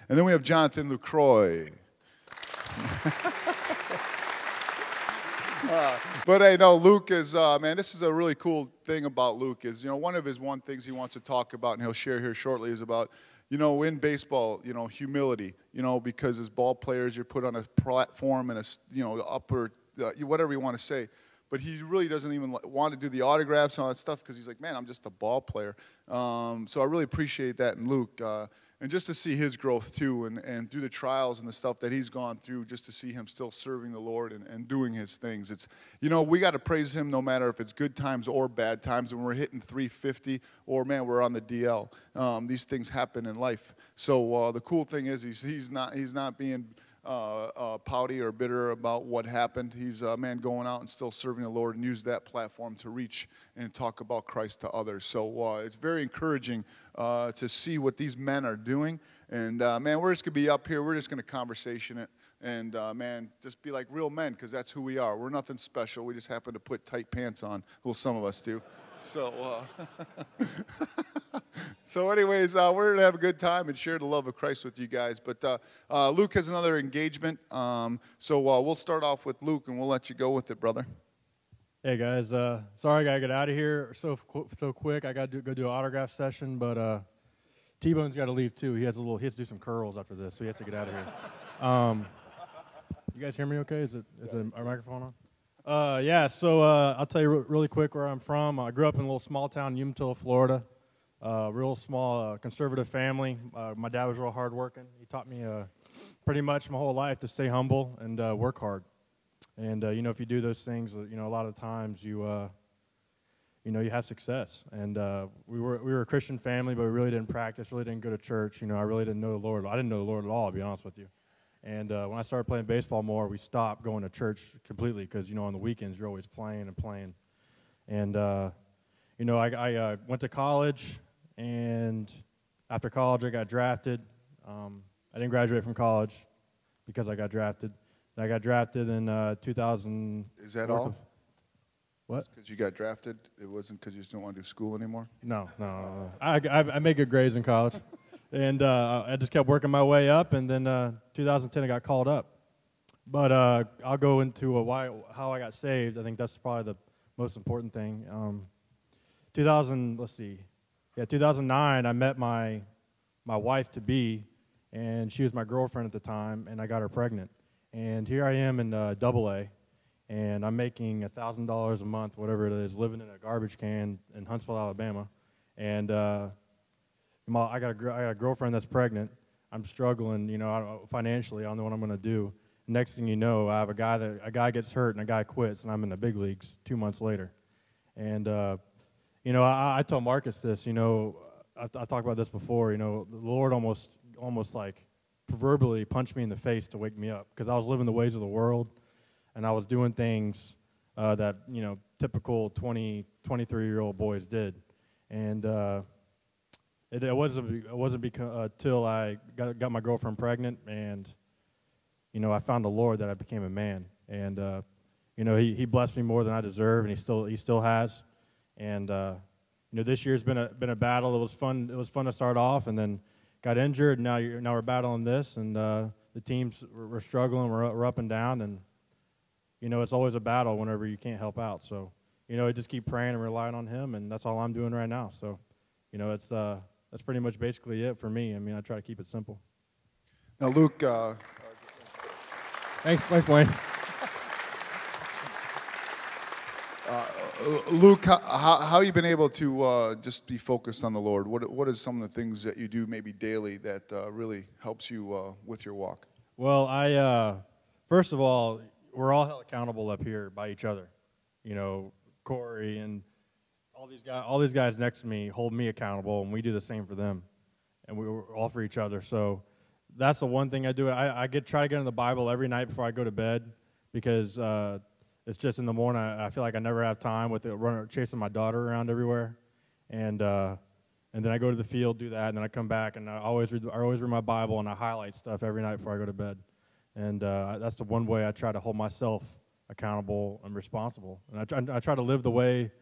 And then we have Jonathon Lucroy. But hey, no, Luke is, man, this is a really cool thing about Luke is, one of his things he wants to talk about, and he'll share here shortly, is about, in baseball, humility, because as ball players, you're put on a platform and upper, whatever you want to say. But he really doesn't even want to do the autographs and all that stuff because he's like, man, I'm just a ball player. So I really appreciate that in Luke. And just to see his growth, too, and through the trials and the stuff that he's gone through, just to see him still serving the Lord and doing his things. It's, we got to praise him no matter if it's good times or bad times. When we're hitting 350 or, man, we're on the DL. These things happen in life. So the cool thing is he's not being pouty or bitter about what happened. He's man going out and still serving the Lord and use that platform to reach and talk about Christ to others. So it's very encouraging to see what these men are doing. And man, we're just gonna be up here. We're just gonna conversation it and man, just be like real men because that's who we are. We're nothing special. We just happen to put tight pants on. Well, some of us do. So, so anyways, we're going to have a good time and share the love of Christ with you guys. But Luke has another engagement. So we'll start off with Luke, and we'll let you go with it, brother. Hey, guys. Sorry I got to get out of here so quick. I got to go do an autograph session, but T-Bone's got to leave, too. He has to do some curls after this, so he has to get out of here. You guys hear me okay? Is our microphone on? So I'll tell you really quick where I'm from. I grew up in a little small town in Umatilla, Florida. Real small conservative family. My dad was real hardworking. He taught me pretty much my whole life to stay humble and work hard. And if you do those things, a lot of times you have success. And we were a Christian family, but we really didn't practice, really didn't go to church. I really didn't know the Lord. I didn't know the Lord at all, to be honest with you. And when I started playing baseball more, we stopped going to church completely because, on the weekends, you're always playing and playing. And, I went to college, and after college, I got drafted. I didn't graduate from college because I got drafted. I got drafted in 2000. Is that all? What? Because you got drafted? It wasn't because you just didn't want to do school anymore? No. I made good grades in college. And I just kept working my way up, and then 2010 I got called up. But I'll go into how I got saved. I think that's probably the most important thing. 2009 I met my wife-to-be, and she was my girlfriend at the time, and I got her pregnant. And here I am in AA, and I'm making $1,000 a month, whatever it is, living in a garbage can in Huntsville, Alabama. And I got a girlfriend that's pregnant. I'm struggling, financially. I don't know what I'm going to do. Next thing you know, I have a guy gets hurt and a guy quits, and I'm in the big leagues 2 months later. And I told Marcus this. I talked about this before. The Lord almost like proverbially punched me in the face to wake me up because I was living the ways of the world, and I was doing things that typical 23-year-old boys did, and. It wasn't until I got my girlfriend pregnant, and I found the Lord that I became a man, and He blessed me more than I deserve, and He still has, and this year's been a battle. It was fun. It was fun to start off, and then got injured. Now we're battling this, and the teams we're struggling. We're up and down, and it's always a battle whenever you can't help out. So I just keep praying and relying on Him, and that's all I'm doing right now. So that's pretty much basically it for me. I try to keep it simple. Now, Luke. Thanks, Wayne. Luke, how you been able to just be focused on the Lord? What is some of the things that you do maybe daily that really helps you with your walk? Well, first of all, we're all held accountable up here by each other. Corey and all these guys next to me hold me accountable, and we do the same for them, and we're all for each other. So that's the one thing I do. I try to get in the Bible every night before I go to bed because it's just in the morning. I feel like I never have time with it, chasing my daughter around everywhere, and then I go to the field, do that, and then I come back, and I always read my Bible, and I highlight stuff every night before I go to bed, and that's the one way I try to hold myself accountable and responsible, and I try to live the way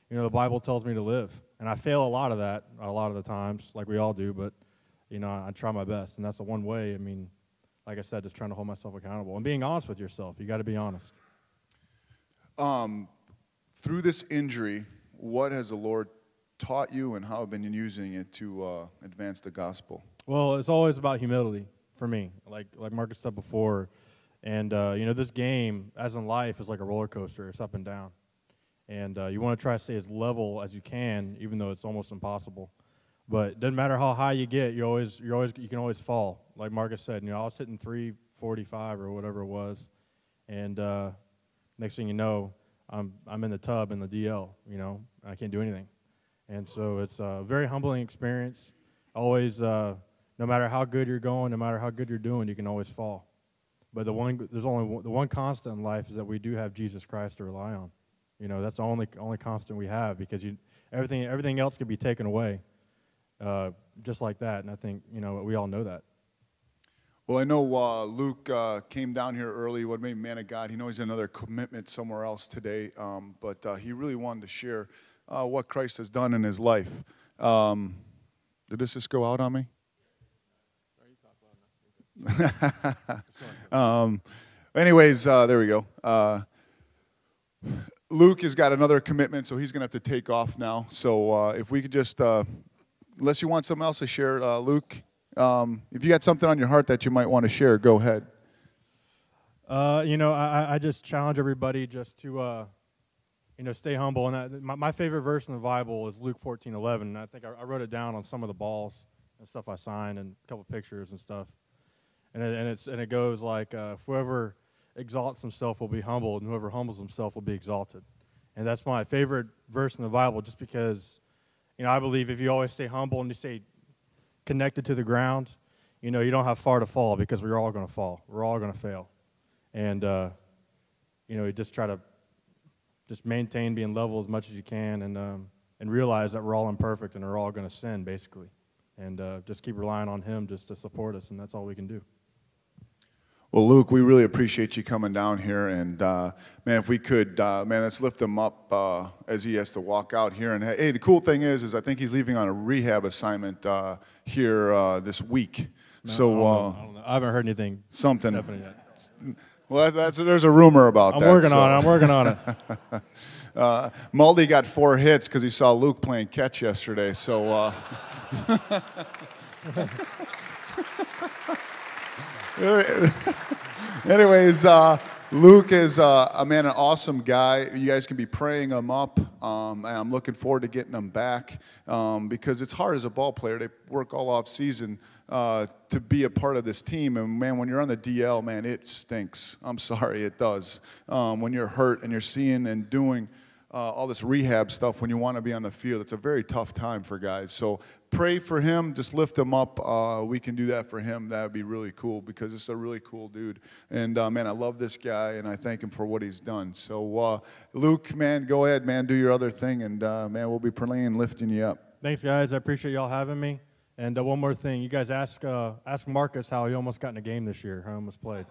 the Bible tells me to live, and I fail a lot of the times, like we all do, but, I try my best, and that's the one way. I mean, like I said, just trying to hold myself accountable and being honest with yourself. You got to be honest. Through this injury, what has the Lord taught you, and how have been using it to advance the gospel? Well, it's always about humility for me, like Marcus said before. And, this game, as in life, is like a roller coaster. It's up and down. And you want to try to stay as level as you can, even though it's almost impossible. But it doesn't matter how high you get, you can always fall. Like Marcus said, I was hitting 345 or whatever it was. And next thing you know, I'm in the tub in the DL, I can't do anything. And so it's a very humbling experience. Always, no matter how good you're going, no matter how good you're doing, you can always fall. But the one constant in life is that we do have Jesus Christ to rely on. That's the only constant we have, because everything else could be taken away, just like that. And I think we all know that. Well, I know Luke came down here early. What made man of God? He knows he's another commitment somewhere else today, but he really wanted to share what Christ has done in his life. Did this just go out on me? Anyways, there we go. Luke has got another commitment, so he's going to have to take off now. So if we could just, unless you want something else to share, Luke, if you got something on your heart that you might want to share, go ahead. I just challenge everybody just to, stay humble. And my favorite verse in the Bible is Luke 14:11. And I think I wrote it down on some of the balls and stuff I signed, and a couple pictures and stuff. And it goes like, whoever exalts himself will be humbled, and whoever humbles himself will be exalted. And that's my favorite verse in the Bible, just because, I believe if you always stay humble and you stay connected to the ground, you don't have far to fall, because we're all going to fall. We're all going to fail. And, you just try to just maintain being level as much as you can, and realize that we're all imperfect and we're all going to sin, basically. And just keep relying on him just to support us, and that's all we can do. Well, Luke, we really appreciate you coming down here, and man, if we could, let's lift him up as he has to walk out here. And hey, the cool thing is I think he's leaving on a rehab assignment here this week. No, so I don't know. I haven't heard anything. Something. Yet. Well, there's a rumor about that. I'm working on it. Maldi got 4 hits because he saw Luke playing catch yesterday. So. Anyways, Luke is an awesome guy. You guys can be praying him up, and I'm looking forward to getting him back because it's hard as a ball player. They work all off season to be a part of this team, and man, when you're on the DL, man, it stinks. I'm sorry, it does. When you're hurt and you're seeing and doing all this rehab stuff when you want to be on the field, it's a very tough time for guys. So pray for him, just lift him up. We can do that for him. That would be really cool, because it's a really cool dude. And man, I love this guy, and I thank him for what he's done. So Luke, man, go ahead, man, do your other thing, and man, we'll be praying and lifting you up. Thanks, guys. I appreciate y'all having me. And one more thing, you guys ask Marcus how he almost got in a game this year, how he almost played.